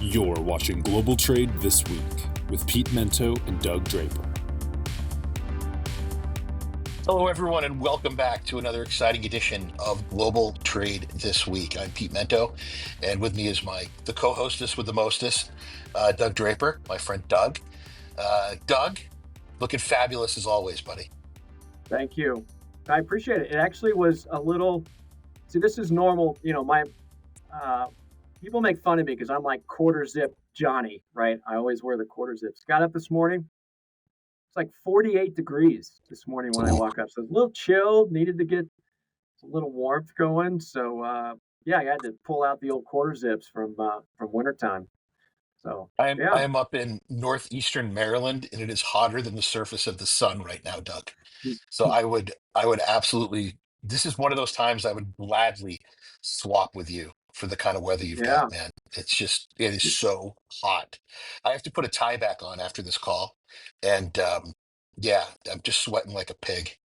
You're watching Global Trade This Week with Pete Mento and Doug Draper. Hello, everyone, and welcome back to another exciting edition of Global Trade This Week. I'm Pete Mento, and with me is the co-hostess with the mostest, Doug Draper, my friend Doug. Doug, looking fabulous as always, buddy. Thank you. I appreciate it. It actually was a little. See, this is normal. My people make fun of me because I'm like quarter zip Johnny, right? I always wear the quarter zips. Got up this morning. It's like 48 degrees this morning when I woke up. So it's a little chilled. Needed to get a little warmth going. So yeah, I had to pull out the old quarter zips from wintertime. So I yeah. am up in northeastern Maryland, and it is hotter than the surface of the sun right now, Doug. So I would absolutely. This is one of those times I would gladly swap with you for the kind of weather you've Yeah. got, man. It is so hot. I have to put a tie back on after this call, and yeah, I'm just sweating like a pig.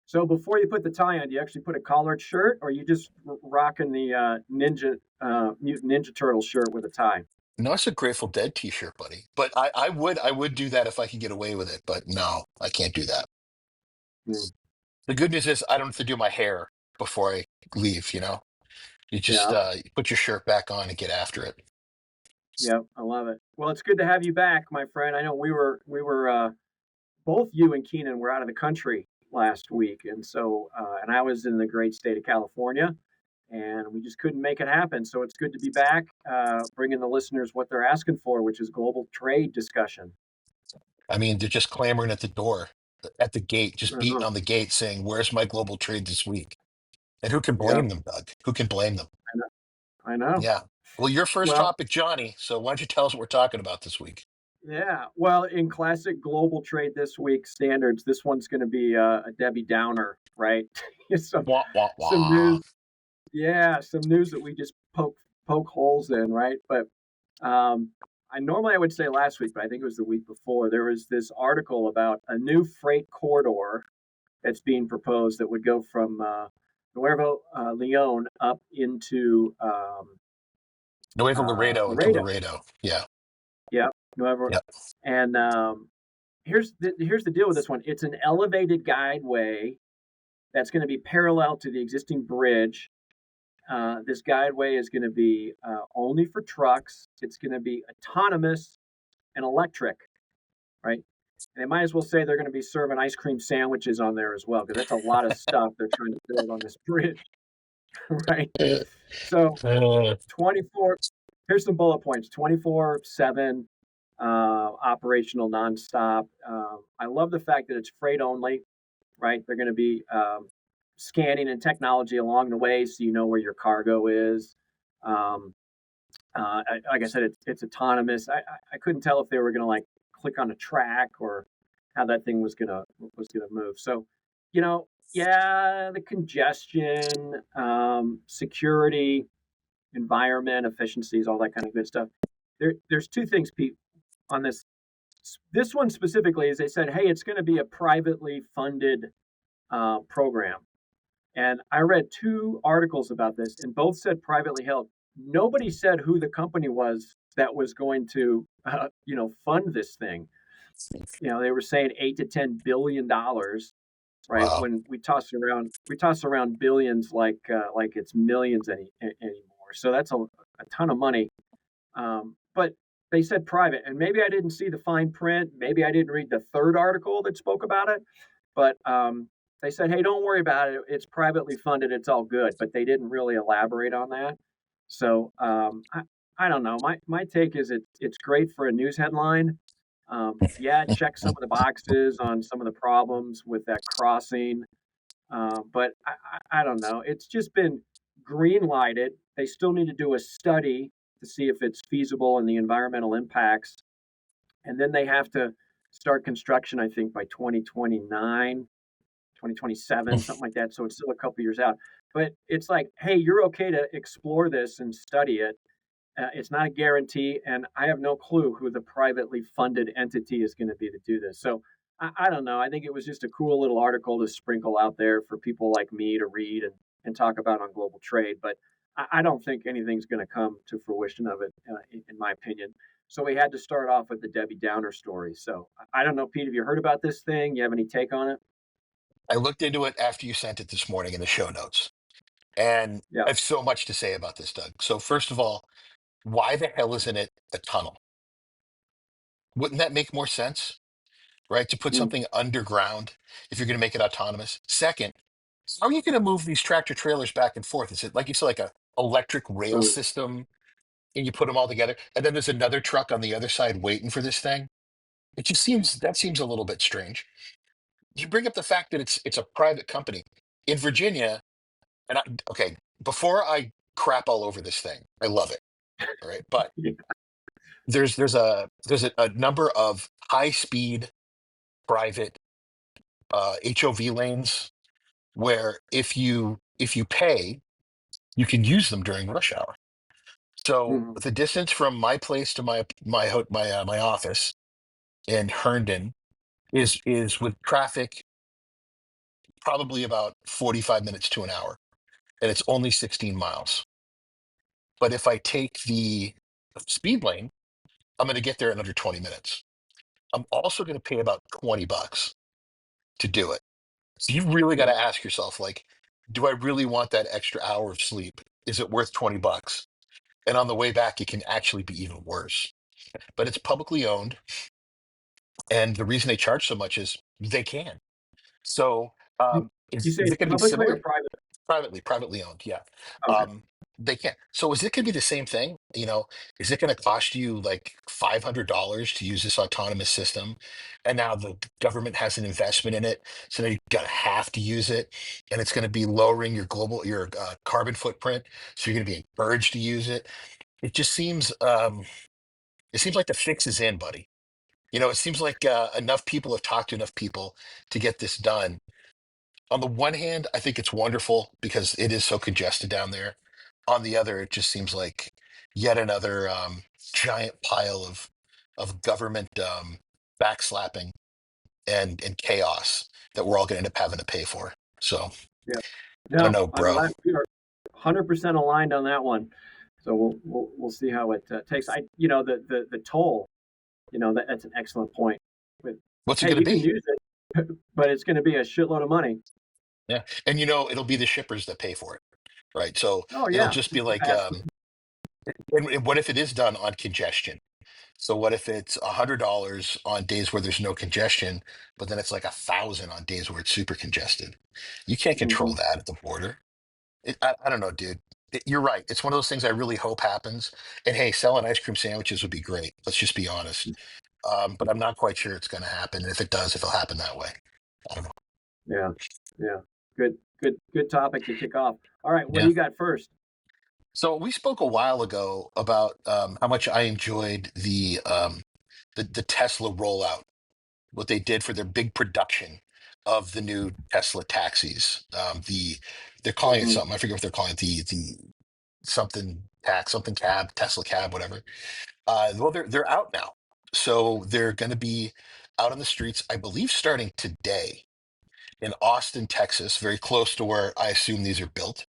So before you put the tie on, do you actually put a collared shirt, or you just rocking the Mutant Ninja Turtle shirt with a tie? No, it's a Grateful Dead T-shirt, buddy. But I would do that if I could get away with it. But no, I can't do that. Mm. The good news is I don't have to do my hair before I leave. You just put your shirt back on and get after it. Yep, I love it. Well, it's good to have you back, my friend. I know we were both you and Keenan were out of the country last week, and so and I was in the great state of California, and we just couldn't make it happen. So it's good to be back, bringing the listeners what they're asking for, which is global trade discussion. I mean, they're just clamoring at the door, at the gate, just beating Uh-huh. on the gate saying, "Where's my global trade this week?" And who can Yeah, blame them, Doug? Who can blame them? I know. I know. Yeah. Well, your first Well, topic, Johnny. So why don't you tell us what we're talking about this week? yeah. Well, in classic global trade this week standards, this one's going to be a Debbie Downer, right? some Wah, wah, some wah. news. Yeah, some news that we just poke holes in, right? But I would say last week, but I think it was the week before. There was this article about a new freight corridor that's being proposed that would go from Nuevo Leone up into Nuevo Laredo into Laredo. Laredo. Yeah. Yeah, Nuevo. Yeah. And here's the deal with this one. It's an elevated guideway that's going to be parallel to the existing bridge. This guideway is going to be only for trucks. It's going to be autonomous and electric, right? And they might as well say they're going to be serving ice cream sandwiches on there as well, because that's a lot of stuff they're trying to build on this bridge, right? So Uh, 24, here's some bullet points: 24/7 operational nonstop. I love the fact that it's freight only, right? They're going to be scanning and technology along the way, so you know where your cargo is. Um, like I said, it's autonomous. I couldn't tell if they were going to like click on a track or how that thing was gonna move. So, yeah, the congestion, security, environment, efficiencies, all that kind of good stuff. There's two things, Pete, on this. This one specifically is they said, hey, it's going to be a privately funded program. And I read two articles about this, and both said privately held. Nobody said who the company was that was going to, fund this thing. They were saying $8 to $10 billion, right? wow. When we toss around billions like it's millions anymore. So that's a ton of money. But they said private, and maybe I didn't see the fine print. Maybe I didn't read the third article that spoke about it, but they said, hey, don't worry about it. It's privately funded. It's all good. But they didn't really elaborate on that. So I don't know. My take is it's great for a news headline. Yeah, check some of the boxes on some of the problems with that crossing. But I don't know. It's just been green lighted. They still need to do a study to see if it's feasible and the environmental impacts. And then they have to start construction, I think, by 2029, 2027, something like that. So it's still a couple years out. But it's like, hey, you're okay to explore this and study it. It's not a guarantee, and I have no clue who the privately funded entity is going to be to do this. So I don't know. I think it was just a cool little article to sprinkle out there for people like me to read and talk about on global trade. But I don't think anything's going to come to fruition of it, in my opinion. So we had to start off with the Debbie Downer story. So I don't know, Pete, have you heard about this thing? You have any take on it? I looked into it after you sent it this morning in the show notes, and Yeah. I have so much to say about this, Doug. So first of all, why the hell isn't it a tunnel? Wouldn't that make more sense, right? To put Mm, something underground if you're going to make it autonomous. Second, how are you going to move these tractor trailers back and forth? Is it like you said, like a electric rail mm, system, and you put them all together, and then there's another truck on the other side waiting for this thing? It just seems that seems a little bit strange. You bring up the fact that it's a private company in Virginia, and okay, before I crap all over this thing, I love it, all right, but yeah. there's a number of high speed private HOV lanes where if you pay, you can use them during rush hour. So Mhm, the distance from my place to my office in Herndon is with traffic probably about 45 minutes to an hour, and it's only 16 miles. But if I take the speed lane, I'm going to get there in under 20 minutes. I'm also going to pay about $20 to do it. So you've really got mm, to ask yourself, like, do I really want that extra hour of sleep? Is it worth $20? And on the way back, it can actually be even worse. But it's publicly owned, and the reason they charge so much is they can. So You you is say it it's going to be publicly or similar? private? Privately owned, yeah. Okay. They can. So is it going to be the same thing? Is it going to cost you like $500 to use this autonomous system? And now the government has an investment in it, so now you're going to have to use it, and it's going to be lowering your carbon footprint. So you're going to be encouraged to use it. It seems like the fix is in, buddy. It seems like enough people have talked to enough people to get this done. On the one hand, I think it's wonderful because it is so congested down there. On the other, it just seems like yet another giant pile of government backslapping and chaos that we're all going to end up having to pay for. So Yeah. I don't No, know, I'm bro. glad we are 100% aligned on that one. So we'll see how it takes. The toll. That's an excellent point. But What's it hey, going to you can be? use it, but it's going to be a shitload of money. Yeah, and it'll be the shippers that pay for it, right? So Oh it'll yeah, just be like, absolutely. and what if it is done on congestion? So what if it's $100 on days where there's no congestion, but then it's like 1,000 on days where it's super congested? You can't control Hmm. that at the border. I don't know, dude. You're right. It's one of those things I really hope happens. And hey, selling ice cream sandwiches would be great. Let's just be honest. But I'm not quite sure it's going to happen. And if it does, if it'll happen that way, I don't know. Yeah, yeah. Good topic to kick off. All right, what do Yeah. you got first? So we spoke a while ago about how much I enjoyed the Tesla rollout, what they did for their big production of the new Tesla taxis. They're calling it Hmm. something. I forget what they're calling it. The something tax, something cab, Tesla cab, whatever. Well, they're out now, so they're going to be out on the streets, I believe, starting today in Austin, Texas, very close to where I assume these are built.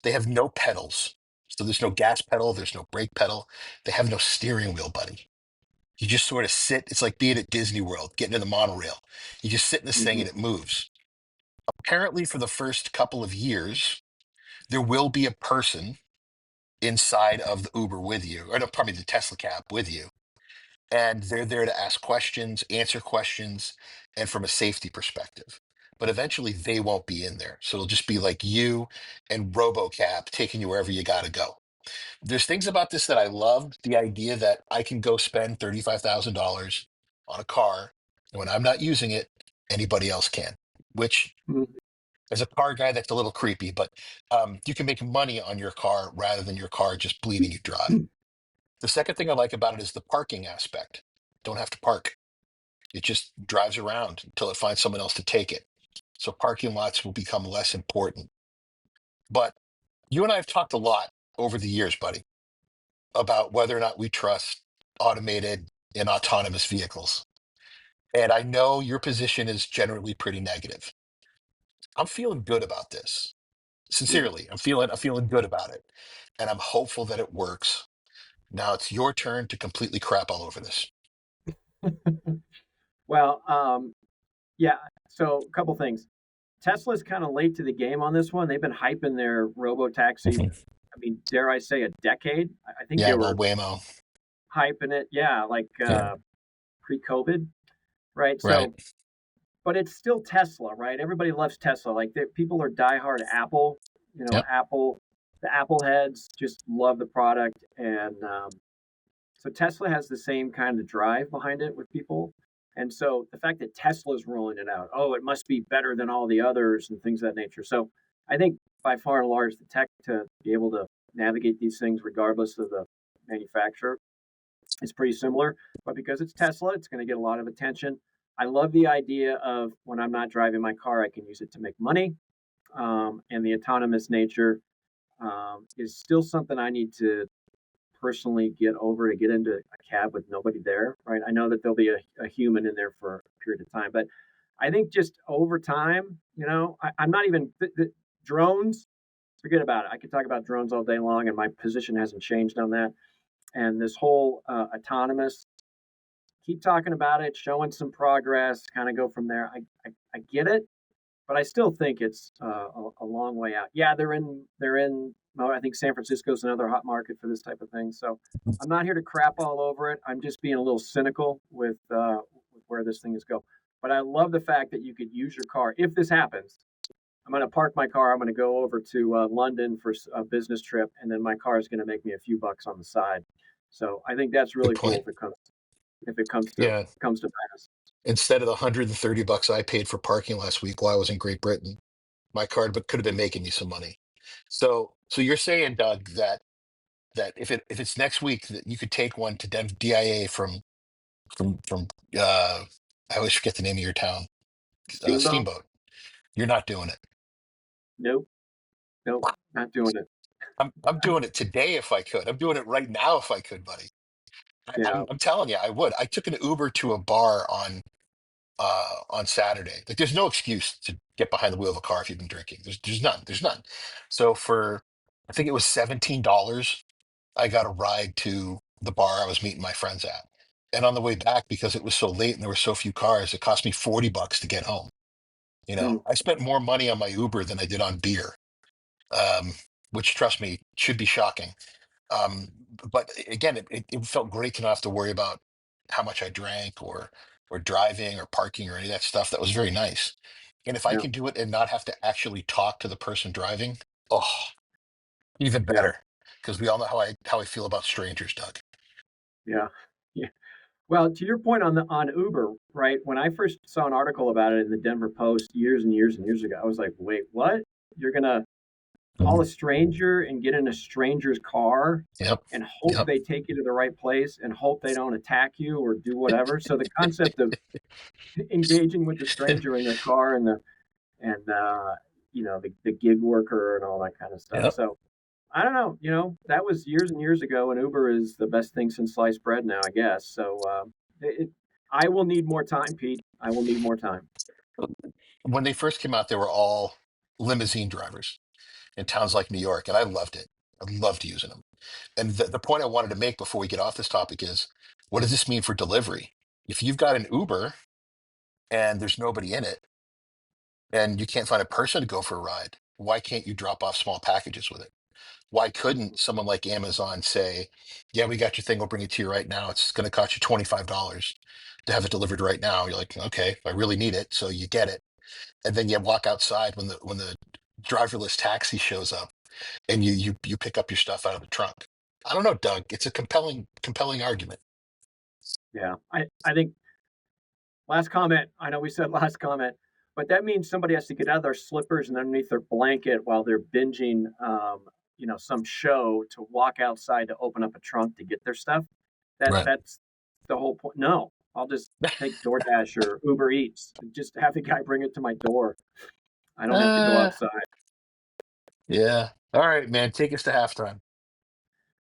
They have no pedals, so there's no gas pedal, there's no brake pedal. They have no steering wheel, buddy. You just sort of sit. It's like being at Disney World, getting in the monorail. You just sit in this thing Hmm. and it moves. Apparently, for the first couple of years, there will be a person inside of the Uber with you, or no, probably the Tesla cab with you. And they're there to ask questions, answer questions, and from a safety perspective. But eventually, they won't be in there. So it'll just be like you and RoboCab taking you wherever you got to go. There's things about this that I love. The idea that I can go spend $35,000 on a car, and when I'm not using it, anybody else can. Which, as a car guy, that's a little creepy. But you can make money on your car rather than your car just bleeding you dry. The second thing I like about it is the parking aspect. Don't have to park. It just drives around until it finds someone else to take it. So parking lots will become less important. But you and I have talked a lot over the years, buddy, about whether or not we trust automated and autonomous vehicles. And I know your position is generally pretty negative. I'm feeling good about this. Yeah. Sincerely, I'm feeling good about it, and I'm hopeful that it works. Now it's your turn to completely crap all over this. Well, yeah. So a couple things. Tesla's kind of late to the game on this one. They've been hyping their Robotaxi. Mhm. I mean, dare I say, a decade? I think Yeah, they well, were Waymo. hyping it. Yeah, like Yeah, pre-COVID, right? right. So, but it's still Tesla, right? Everybody loves Tesla. Like people are diehard Apple. Yep. Apple, the Apple heads just love the product, and so Tesla has the same kind of drive behind it with people. And so the fact that Tesla's rolling it out, oh, it must be better than all the others and things of that nature. So I think by far and large, the tech to be able to navigate these things regardless of the manufacturer is pretty similar. But because it's Tesla, it's going to get a lot of attention. I love the idea of when I'm not driving my car, I can use it to make money. And the autonomous nature is still something I need to personally get over to get into a cab with nobody there, right? I know that there'll be a human in there for a period of time, but I think just over time, I'm not even drones. Forget about it. I could talk about drones all day long, and my position hasn't changed on that. And this whole autonomous, keep talking about it, showing some progress, kind of go from there. I get it, but I still think it's a long way out. Yeah, they're in. Well, I think San Francisco's another hot market for this type of thing. So I'm not here to crap all over it. I'm just being a little cynical with where this thing is going. But I love the fact that you could use your car. If this happens, I'm going to park my car. I'm going to go over to London for a business trip, and then my car is going to make me a few bucks on the side. So I think that's Good really cool point. if it Yeah. comes to pass. Instead of the $130 I paid for parking last week while I was in Great Britain, my card but could have been making me some money. So you're saying, Doug, that if it's next week that you could take one to DIA from I always forget the name of your town, Steamboat? Steamboat. You're not doing it. Nope, nope, not doing it. I'm doing it today if I could. I'm doing it right now if I could, buddy. Yeah, I'm telling you, I would. I took an Uber to a bar on Saturday. Like, there's no excuse to get behind the wheel of a car if you've been drinking. There's none. There's none. So for I think it was $17, I got a ride to the bar I was meeting my friends at. And on the way back, because it was so late and there were so few cars, it cost me $40 to get home. mm, I spent more money on my Uber than I did on beer, um, which, trust me, should be shocking. Um, but again, it felt great to not have to worry about how much I drank or driving or parking or any of that stuff. That was very nice. And if I yeah, can do it and not have to actually talk to the person driving, oh, even yeah, better. Because we all know how I feel about strangers, Doug. yeah, yeah. Well, to your point on Uber, right? When I first saw an article about it in the Denver Post years and years and years ago, I was like, wait, what? You're gonna call a Mhm. stranger and get in a stranger's car Yep. and hope Yep. they take you to the right place and hope they don't attack you or do whatever. So the concept of engaging with the stranger in their car and the gig worker and all that kind of stuff. Yep. So I don't know. That was years and years ago, and Uber is the best thing since sliced bread now, I guess. So I will need more time, Pete. I will need more time. When they first came out, they were all limousine drivers in towns like New York, and I loved it. I loved using them. And the point I wanted to make before we get off this topic is, what does this mean for delivery? If you've got an Uber and there's nobody in it and you can't find a person to go for a ride, why can't you drop off small packages with it? Why couldn't someone like Amazon say, yeah, we got your thing, we'll bring it to you right now. It's going to cost you $25 to have it delivered right now. You're like, okay, I really need it. So you get it. And then you walk outside when the driverless taxi shows up and you pick up your stuff out of the trunk. I don't know, Doug. It's a compelling argument. Yeah, I think last comment. I know we said last comment, but that means somebody has to get out of their slippers and underneath their blanket while they're binging, some show to walk outside to open up a trunk to get their stuff. Right. That's the whole point. No, I'll just take DoorDash or Uber Eats. Just have the guy bring it to my door. I don't have to go Uh, outside. yeah. All right, man. Take us to halftime.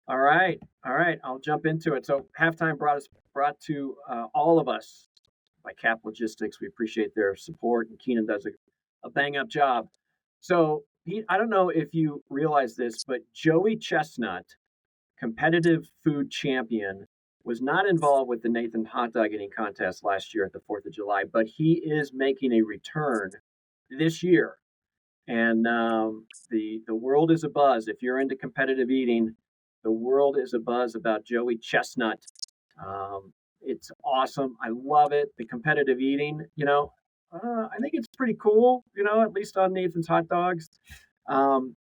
All right, all right. I'll jump into it. So halftime brought to all of us by Cap Logistics. We appreciate their support, and Keenan does a bang up job. So I don't know if you realize this, but Joey Chestnut, competitive food champion, was not involved with the Nathan hot dog eating contest last year at the 4th of July, but he is making a return this year. And the world is abuzz. If you're into competitive eating, the world is abuzz about Joey Chestnut. It's awesome. I love it. The competitive eating, I think it's pretty cool. At least on Nathan's hot dogs. Um,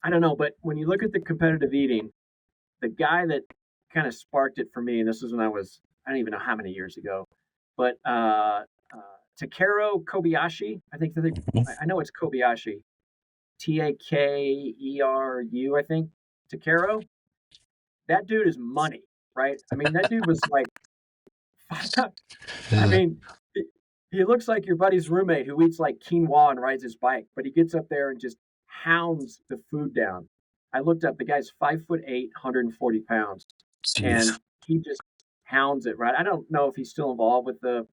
I don't know, but when you look at the competitive eating, the guy that kind of sparked it for me, and this is when I don't even know how many years ago, but Takeru Kobayashi, I know it's Kobayashi, Takeru, I think, Takeru. That dude is money, right? I mean, that dude was like, I Yeah. mean, he looks like your buddy's roommate who eats like quinoa and rides his bike, but he gets up there and just hounds the food down. I looked up the guy's 5'8", 140 pounds, Jeez. and he just hounds it. Right? I don't know if he's still involved with the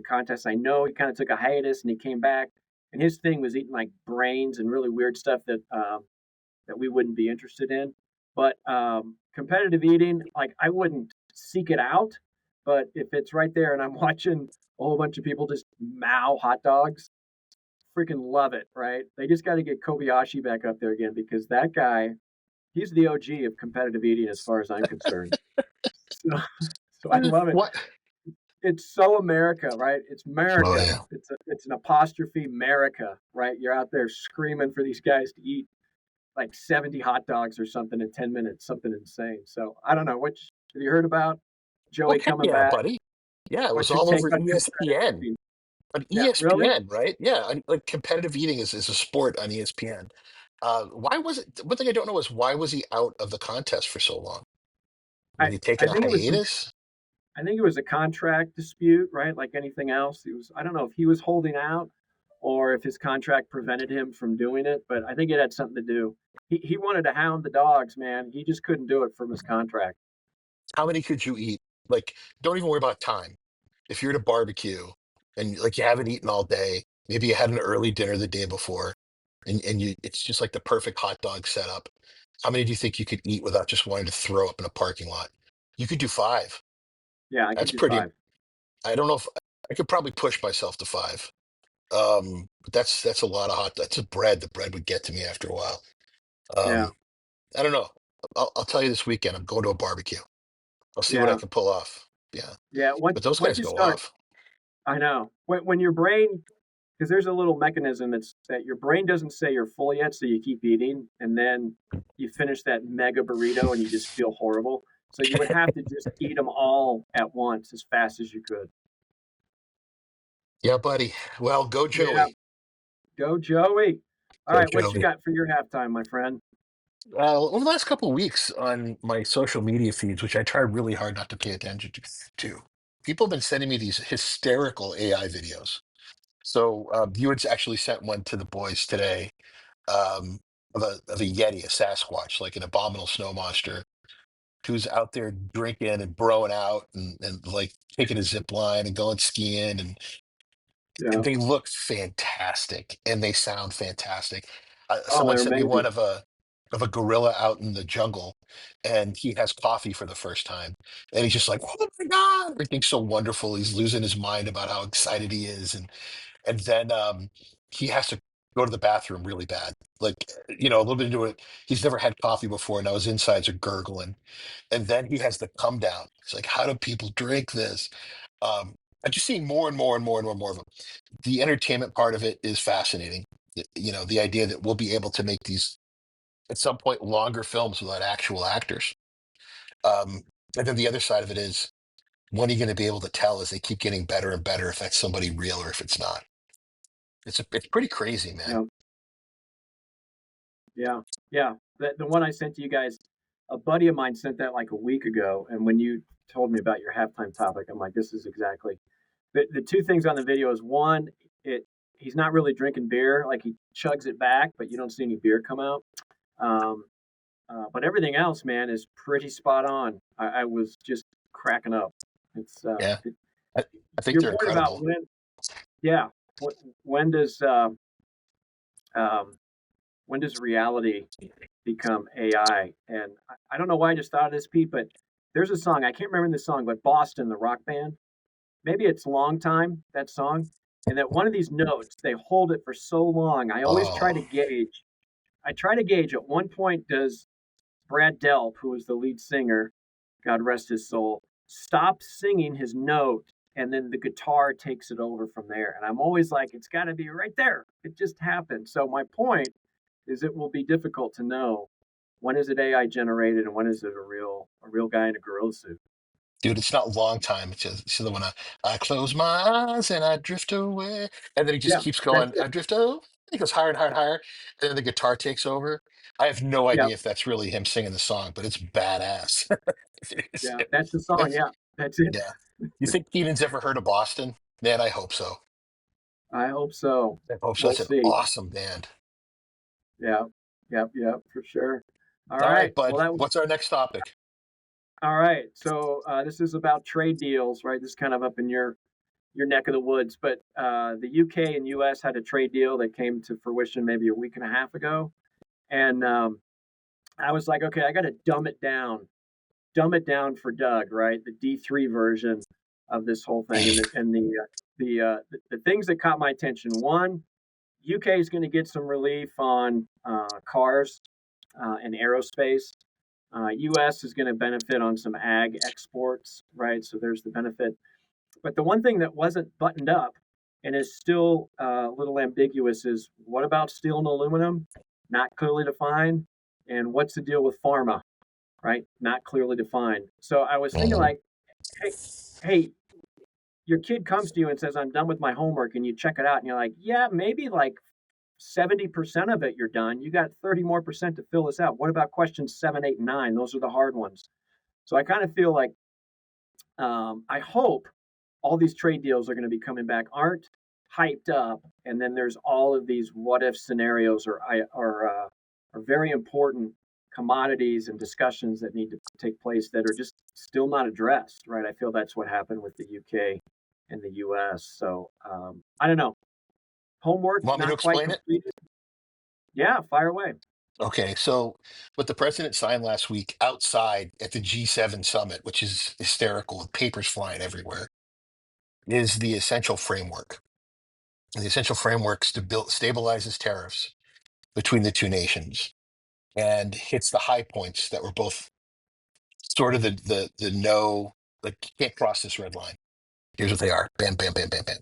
contest. I know he kind of took a hiatus and he came back, and his thing was eating like brains and really weird stuff that we wouldn't be interested in. But competitive eating, like I wouldn't seek it out, but if it's right there and I'm watching a whole bunch of people just mow hot dogs, freaking love it, right? They just got to get Kobayashi back up there again because that guy, he's the OG of competitive eating as far as I'm concerned. So, so I love it. What? It's so America, right? It's Oh America. yeah. It's an apostrophe America, right? You're out there screaming for these guys to eat like 70 hot dogs or something in 10 minutes, something insane. So I don't know. Have you heard about Well, Joey heck coming yeah, back? buddy. Yeah, it was What's your all take over on competitive ESPN. eating? On Yeah, really? ESPN, right? Yeah, like competitive eating is a sport on ESPN. Why was it? One thing I don't know is why was he out of the contest for so long? Was I he taking I a think it was hiatus? I think it was a contract dispute, right? Like anything else. I don't know if he was holding out or if his contract prevented him from doing it, but I think it had something to do. He wanted to hound the dogs, man. He just couldn't do it from his contract. How many could you eat? Like, don't even worry about time. If you're at a barbecue and like you haven't eaten all day, maybe you had an early dinner the day before, and it's just like the perfect hot dog setup. How many do you think you could eat without just wanting to throw up in a parking lot? You could do five. Yeah, I could That's do pretty. 5. I don't know if I could probably push myself to five. But that's a lot of hot. That's a bread. The bread would get to me after a while. Yeah. Um, I don't know. I'll tell you this weekend. I'm going to a barbecue. I'll see what I Yeah. can pull off. Yeah, Yeah, but those once guys you go start, off. I know. When your brain, because there's a little mechanism that your brain doesn't say you're full yet, so you keep eating, and then you finish that mega burrito and you just feel horrible. So you would have to just eat them all at once as fast as you could. Yeah, buddy. Well, go Yeah, Joey. go Joey. All Go right, what you Joey. got for your halftime, my friend? Over the last couple of weeks on my social media feeds, which I try really hard not to pay attention to, people have been sending me these hysterical AI videos. So you had actually sent one to the boys today um, of a Yeti, a Sasquatch, like an abominable snow monster who's out there drinking and broing out and like taking a zip line and going skiing and Yeah. they look fantastic and they sound fantastic. Oh, Someone they're sent me one amazing. of a gorilla out in the jungle, and he has coffee for the first time, and he's just like, "Oh my god, everything's so wonderful." He's losing his mind about how excited he is, and then he has to go to the bathroom really bad. Like a little bit into it, he's never had coffee before. Now his insides are gurgling, and then he has the come down. It's like, how do people drink this? I'm just seeing more and more and more and more and more of them. The entertainment part of it is fascinating. The idea that we'll be able to make these at some point longer films without actual actors. And then the other side of it is when are you going to be able to tell as they keep getting better and better if that's somebody real or if it's not? It's pretty crazy, man. Yeah. Yeah. Yeah. The one I sent to you guys, a buddy of mine sent that like a week ago, and when you told me about your halftime topic, I'm like, this is exactly the two things on the video is one, it he's not really drinking beer, like he chugs it back, but you don't see any beer come out. Um, but everything else, man, is pretty spot on. I was just cracking up. It's Yeah, I, I think your they're point about incredible. when, yeah, when does Um, when does reality become AI? And I don't know why I just thought of this, Pete, but there's a song, I can't remember the song, but Boston, the rock band, maybe it's Long Time, that song. And that one of these notes, they hold it for so long. I always try Oh, to gauge. I try to gauge at one point, does Brad Delp, who was the lead singer, God rest his soul, stop singing his note and then the guitar takes it over from there. And I'm always like, it's got to be right there. It just happened. So my point is it will be difficult to know when is it AI generated and when is it a real guy in a gorilla suit. dude, it's not a long time. It's just the one I close my eyes and I drift away. And then he just Yeah, keeps that's going, it. I drift away. He goes higher and higher and higher. And then the guitar takes over. I have no Yeah, idea if that's really him singing the song, but it's badass. It is. yeah, that's the song. Yeah, that's it. Yeah. You think Keenan's ever heard of Boston? Man, I hope so. I hope so. I hope so. We'll That's an see. awesome band. Yeah, yep, yep, for sure. All All right, right. Well, bud. that was What's our next topic? all right. So this is about trade deals, right? This is kind of up in your neck of the woods. But the UK and US had a trade deal that came to fruition maybe a week and a half ago, and I was like, okay, I got to dumb it down for Doug, right? The D3 version of this whole thing, and the things that caught my attention. One, UK is going to get some relief on cars and aerospace. US is going to benefit on some ag exports, right? So there's the benefit. But the one thing that wasn't buttoned up and is still a little ambiguous is what about steel and aluminum? Not clearly defined. And what's the deal with pharma, right? Not clearly defined. So I was thinking Mhm. like, hey, hey, your kid comes to you and says, I'm done with my homework, and you check it out, and you're like, yeah, maybe like 70% of it you're done. You got 30 more percent to fill this out. What about questions 7, 8, and 9? Those are the hard ones. So I kind of feel like I hope all these trade deals are going to be coming back aren't hyped up, and then there's all of these what if scenarios or very important commodities and discussions that need to take place that are just still not addressed. Right? I feel that's what happened with the UK and the US. So I don't know. Homework Want me to not quite explain it? completed. Yeah, fire away. Okay, so what the president signed last week outside at the G7 summit, which is hysterical with papers flying everywhere, is the essential framework. The essential framework stabilizes tariffs between the two nations and hits the high points that were both sort of the no, like you can't cross this red line. Here's what they are. Bam, bam, bam, bam, bam.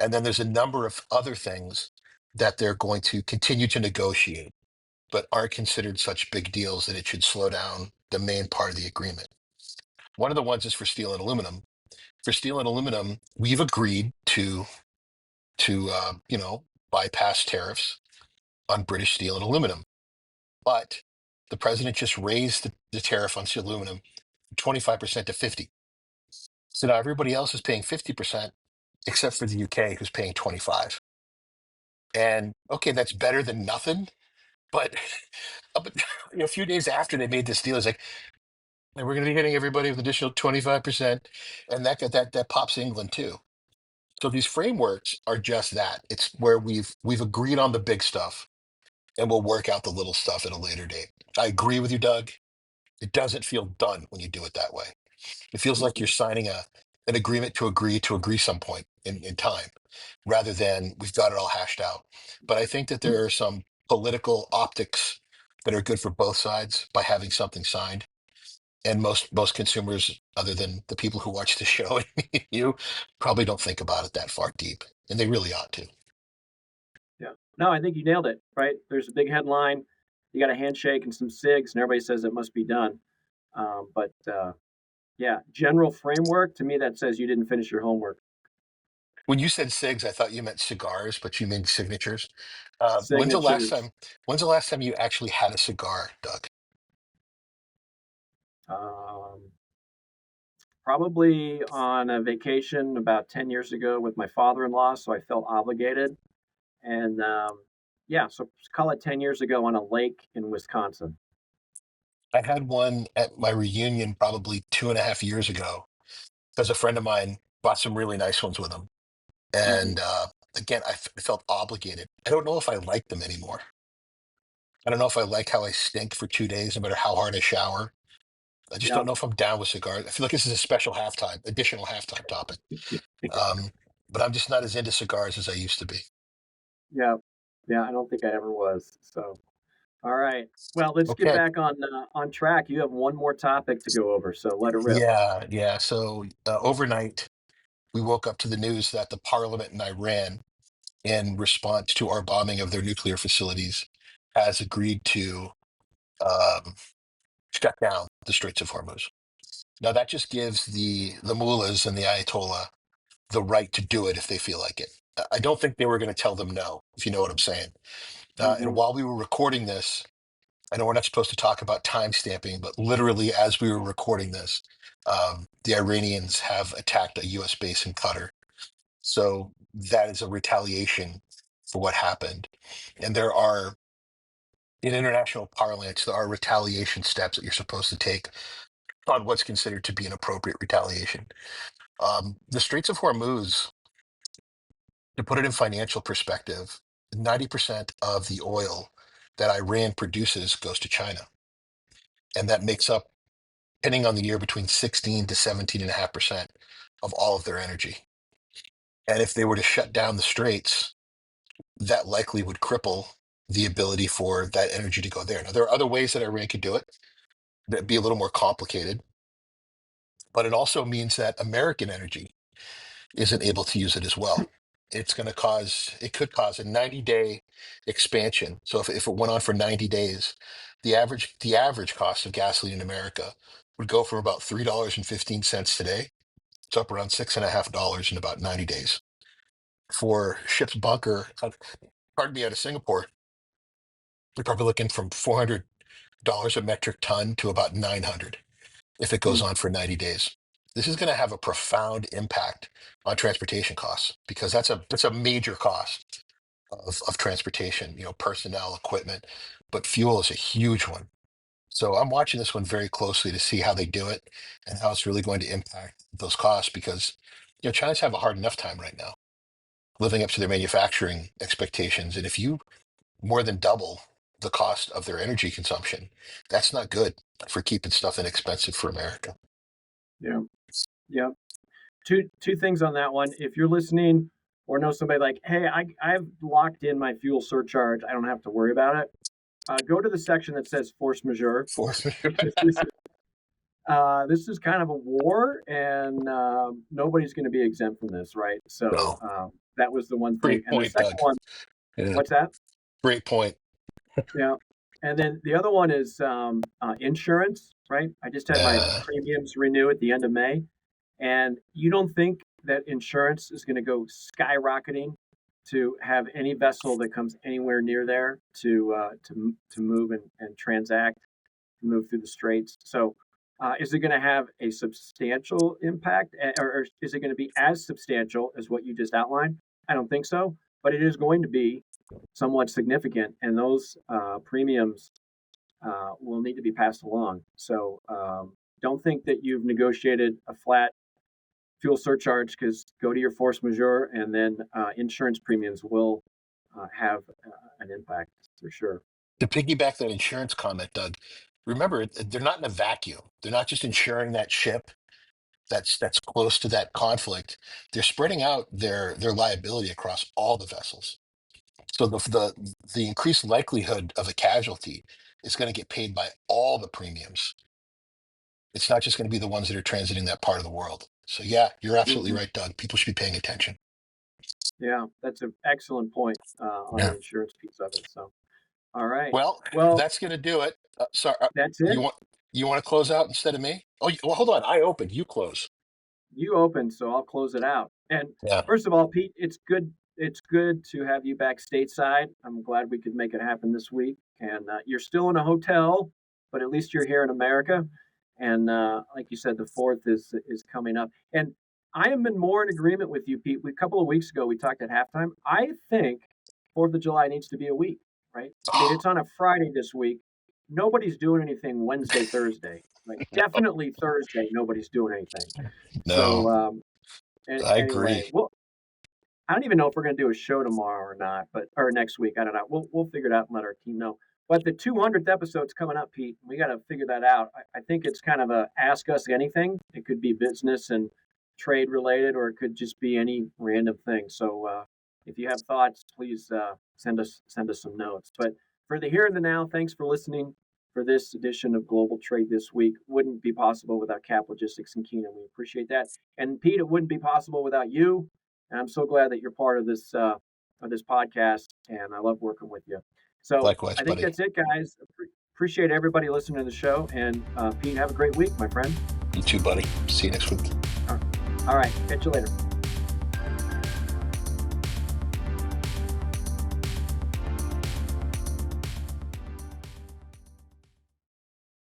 And then there's a number of other things that they're going to continue to negotiate, but aren't considered such big deals that it should slow down the main part of the agreement. One of the ones is for steel and aluminum. For steel and aluminum, we've agreed to bypass tariffs on British steel and aluminum, but the president just raised the tariff on steel and aluminum from 25% to 50. So now everybody else is paying 50% except for the UK who's paying 25. And okay, that's better than nothing. But a few days after they made this deal, it's like, and we're going to be hitting everybody with an additional 25%. And that pops England too. So these frameworks are just that. It's where we've agreed on the big stuff and we'll work out the little stuff at a later date. I agree with you, Doug. It doesn't feel done when you do it that way. It feels like you're signing an agreement to agree some point in time, rather than we've got it all hashed out. But I think that there are some political optics that are good for both sides by having something signed. And most consumers, other than the people who watch the show and you, probably don't think about it that far deep, and they really ought to. Yeah. No, I think you nailed it, right? There's a big headline. You got a handshake and some SIGs, and everybody says it must be done. But yeah, general framework to me that says you didn't finish your homework. When you said cigs, I thought you meant cigars, but you mean signatures. When's the last Signatures. time? When's the last time you actually had a cigar, Doug? Um, Probably on a vacation about 10 years ago with my father-in-law, so I felt obligated. And yeah, so call it 10 years ago on a lake in Wisconsin. I had one at my reunion probably 2.5 years ago because a friend of mine bought some really nice ones with him, Hmm. and again, I felt obligated. I don't know if I like them anymore. I don't know if I like how I stink for 2 days, no matter how hard I shower. I just Yeah. don't know if I'm down with cigars. I feel like this is a additional halftime topic. Um, but I'm just not as into cigars as I used to be. Yeah. Yeah. I don't think I ever was. So, all right. Well, let's get Okay. back on track. You have one more topic to go over, so let it rip. Yeah, yeah. So overnight, we woke up to the news that the parliament in Iran, in response to our bombing of their nuclear facilities, has agreed to um, shut down the Straits of Hormuz. Now that just gives the mullahs and the Ayatollah the right to do it if they feel like it. I don't think they were going to tell them no, if you know what I'm saying. And Hmm. while we were recording this, I know we're not supposed to talk about time stamping, but literally as we were recording this, the Iranians have attacked a U.S. base in Qatar. So that is a retaliation for what happened. And there are, in international parlance, there are retaliation steps that you're supposed to take on what's considered to be an appropriate retaliation. The Straits of Hormuz, to put it in financial perspective, 90% of the oil that Iran produces goes to China. And that makes up, depending on the year, between 16 to 17.5% of all of their energy. And if they were to shut down the straits, that likely would cripple the ability for that energy to go there. Now, there are other ways that Iran could do it that'd be a little more complicated, but it also means that American energy isn't able to use it as well. It could cause a 90-day expansion. So if it went on for 90 days, the average cost of gasoline in America would go from about $3.15 today to up around $6.50 in about 90 days. For ship's bunker, pardon me, out of Singapore, we're probably looking from $400 a metric ton to about 900 if it goes on for 90 days. This is going to have a profound impact on transportation costs because that's a major cost of transportation, personnel, equipment, but fuel is a huge one. So I'm watching this one very closely to see how they do it and how it's really going to impact those costs because China's have a hard enough time right now living up to their manufacturing expectations. And if you more than double the cost of their energy consumption, that's not good for keeping stuff inexpensive for America. Yeah. Yeah. Two things on that one. If you're listening or know somebody like, hey, I've locked in my fuel surcharge, I don't have to worry about it. Go to the section that says force majeure Force because this is kind of a war, and nobody's going to be exempt from this, right? So No, that was the one thing. great And the point, second Doug. one, Yeah, what's that? great point. Yeah. And then the other one is insurance, right? I just had my Yeah, premiums renew at the end of May, and you don't think that insurance is going to go skyrocketing to have any vessel that comes anywhere near there to move and transact, move through the straits. So, is it going to have a substantial impact, or is it going to be as substantial as what you just outlined? I don't think so, but it is going to be somewhat significant, and those premiums will need to be passed along. So, don't think that you've negotiated a flat fuel surcharge because go to your force majeure, and then insurance premiums will have an impact for sure. to piggyback that insurance comment, Doug, remember they're not in a vacuum. They're not just insuring that ship that's close to that conflict. They're spreading out their liability across all the vessels. So the increased likelihood of a casualty is going to get paid by all the premiums. It's not just going to be the ones that are transiting that part of the world. So yeah, you're absolutely Hmm. right, Doug. People should be paying attention. Yeah, that's an excellent point on the Yeah. insurance piece of it. So, all right. Well, Well, that's going to do it. Sorry, that's you it. want you want to close out instead of me? Oh, well, hold on. I opened. You close. You opened, so I'll close it out. And Yeah. first of all, Pete, it's good. It's good to have you back stateside. I'm glad we could make it happen this week. And you're still in a hotel, but at least you're here in America. And like you said, the fourth is coming up. And I have been more in agreement with you, Pete. A couple of weeks ago, we talked at halftime. I think Fourth of July needs to be a week, right? I mean, it's on a Friday this week. Nobody's doing anything Wednesday, Thursday. Like definitely Thursday, nobody's doing anything. So No, I anyway, agree. I don't even know if we're going to do a show tomorrow or not, or next week. I don't know. We'll figure it out and let our team know. But the 200th episode's coming up, Pete. We got to figure that out. I think it's kind of a ask us anything. It could be business and trade related, or it could just be any random thing. So if you have thoughts, please send us some notes. But for the here and the now, thanks for listening for this edition of Global Trade This Week. Wouldn't be possible without Cap Logistics and Keenan. We appreciate that. And Pete, it wouldn't be possible without you. And I'm so glad that you're part of this podcast, and I love working with you. So Likewise, I think buddy. that's it, guys. Appreciate everybody listening to the show. And Pete, have a great week, my friend. You too, buddy. See you next week. All right. Catch you later.